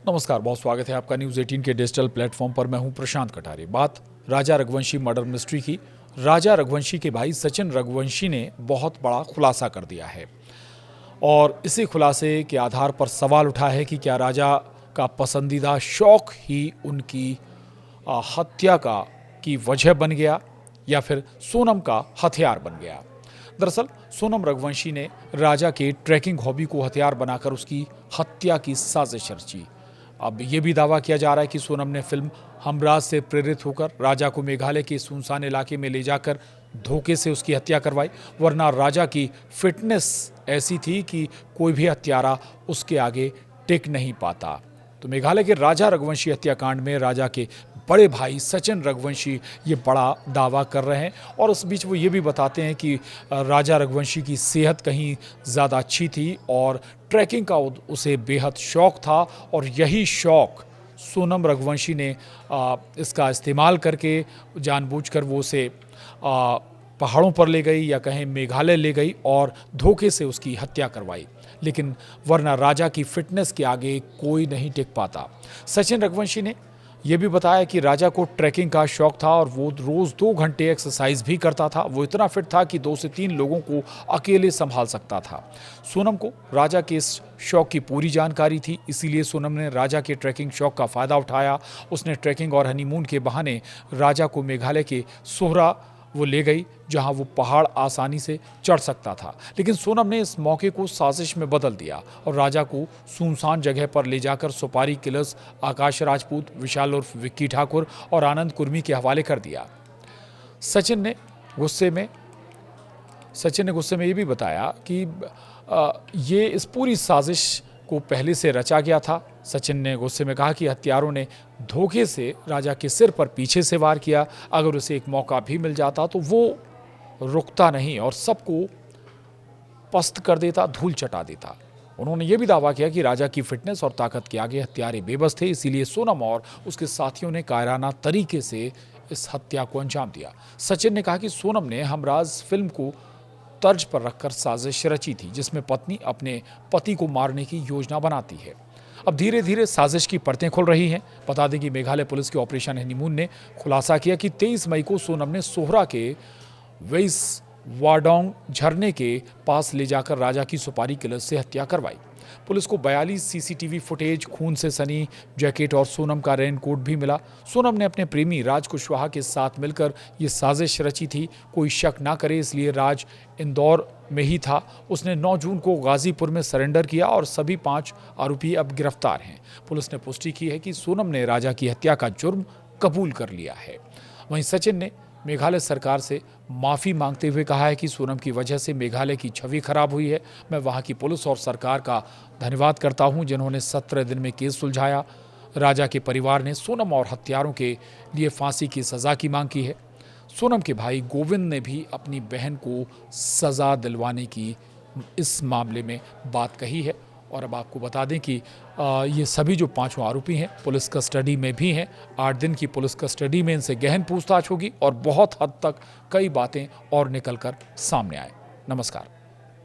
नमस्कार, बहुत स्वागत है आपका न्यूज़ 18 के डिजिटल प्लेटफॉर्म पर। मैं हूं प्रशांत कटारे। बात राजा रघुवंशी मर्डर मिस्ट्री की। राजा रघुवंशी के भाई सचिन रघुवंशी ने बहुत बड़ा खुलासा कर दिया है और इसी खुलासे के आधार पर सवाल उठा है कि क्या राजा का पसंदीदा शौक ही उनकी हत्या की वजह बन गया या फिर सोनम का हथियार बन गया। दरअसल सोनम रघुवंशी ने राजा के ट्रैकिंग हॉबी को हथियार बनाकर उसकी हत्या की साजिश रची। अब ये भी दावा किया जा रहा है कि सोनम ने फिल्म हमराज से प्रेरित होकर राजा को मेघालय के सुनसान इलाके में ले जाकर धोखे से उसकी हत्या करवाई, वरना राजा की फिटनेस ऐसी थी कि कोई भी हत्यारा उसके आगे टिक नहीं पाता। तो मेघालय के राजा रघुवंशी हत्याकांड में राजा के बड़े भाई सचिन रघुवंशी ये बड़ा दावा कर रहे हैं और उस बीच वो ये भी बताते हैं कि राजा रघुवंशी की सेहत कहीं ज़्यादा अच्छी थी और ट्रैकिंग का उसे बेहद शौक था और यही शौक सोनम रघुवंशी ने इसका इस्तेमाल करके जानबूझकर वो उसे पहाड़ों पर ले गई या कहें मेघालय ले गई और धोखे से उसकी हत्या करवाई। लेकिन वरना राजा की फिटनेस के आगे कोई नहीं टिक पाता। सचिन रघुवंशी ने यह भी बताया कि राजा को ट्रैकिंग का शौक था और वो रोज़ 2 घंटे एक्सरसाइज भी करता था। वो इतना फिट था कि 2 से 3 लोगों को अकेले संभाल सकता था। सोनम को राजा के इस शौक की पूरी जानकारी थी, इसीलिए सोनम ने राजा के ट्रैकिंग शौक का फ़ायदा उठाया। उसने ट्रैकिंग और हनीमून के बहाने राजा को मेघालय के सोहरा वो ले गई, जहां वो पहाड़ आसानी से चढ़ सकता था। लेकिन सोनम ने इस मौके को साजिश में बदल दिया और राजा को सुनसान जगह पर ले जाकर सुपारी किलर्स आकाश राजपूत, विशाल उर्फ विक्की ठाकुर और आनंद कुर्मी के हवाले कर दिया। सचिन ने गुस्से में ये भी बताया कि ये इस पूरी साजिश को पहले से रचा गया था। सचिन ने गुस्से में कहा कि हत्यारों ने धोखे से राजा के सिर पर पीछे से वार किया। अगर उसे एक मौका भी मिल जाता तो वो रुकता नहीं और सबको पस्त कर देता, धूल चटा देता। उन्होंने ये भी दावा किया कि राजा की फिटनेस और ताकत के आगे हत्यारे बेबस थे, इसीलिए सोनम और उसके साथियों ने कायराना तरीके से इस हत्या को अंजाम दिया। सचिन ने कहा कि सोनम ने हमराज फिल्म को तर्ज पर रखकर साजिश रची थी, जिसमें पत्नी अपने पति को मारने की योजना बनाती है। अब धीरे धीरे साजिश की परतें खुल रही हैं। बता दें कि मेघालय पुलिस के ऑपरेशन हनीमून ने खुलासा किया कि 23 मई को सोनम ने सोहरा के वेस वाडोंग झरने के पास ले जाकर राजा की सुपारी किलर से हत्या करवाई। पुलिस को 42 सीसीटीवी फुटेज, खून से सनी जैकेट और सोनम का रेनकोट भी मिला। सोनम ने अपने प्रेमी राज कुशवाहा के साथ मिलकर ये साजिश रची थी। कोई शक ना करे इसलिए राज इंदौर में ही था। उसने 9 जून को गाजीपुर में सरेंडर किया और सभी 5 आरोपी अब गिरफ्तार हैं। पुलिस ने पुष्टि की है कि सोनम ने राजा की हत्या का जुर्म कबूल कर लिया है। वहीं सचिन ने मेघालय सरकार से माफ़ी मांगते हुए कहा है कि सोनम की वजह से मेघालय की छवि खराब हुई है। मैं वहां की पुलिस और सरकार का धन्यवाद करता हूं, जिन्होंने 17 दिन में केस सुलझाया। राजा के परिवार ने सोनम और हत्यारों के लिए फांसी की सज़ा की मांग की है। सोनम के भाई गोविंद ने भी अपनी बहन को सज़ा दिलवाने की इस मामले में बात कही है। और अब आपको बता दें कि ये सभी जो 5 आरोपी हैं पुलिस कस्टडी में भी हैं। 8 दिन की पुलिस कस्टडी में इनसे गहन पूछताछ होगी और बहुत हद तक कई बातें और निकल कर सामने आए। नमस्कार।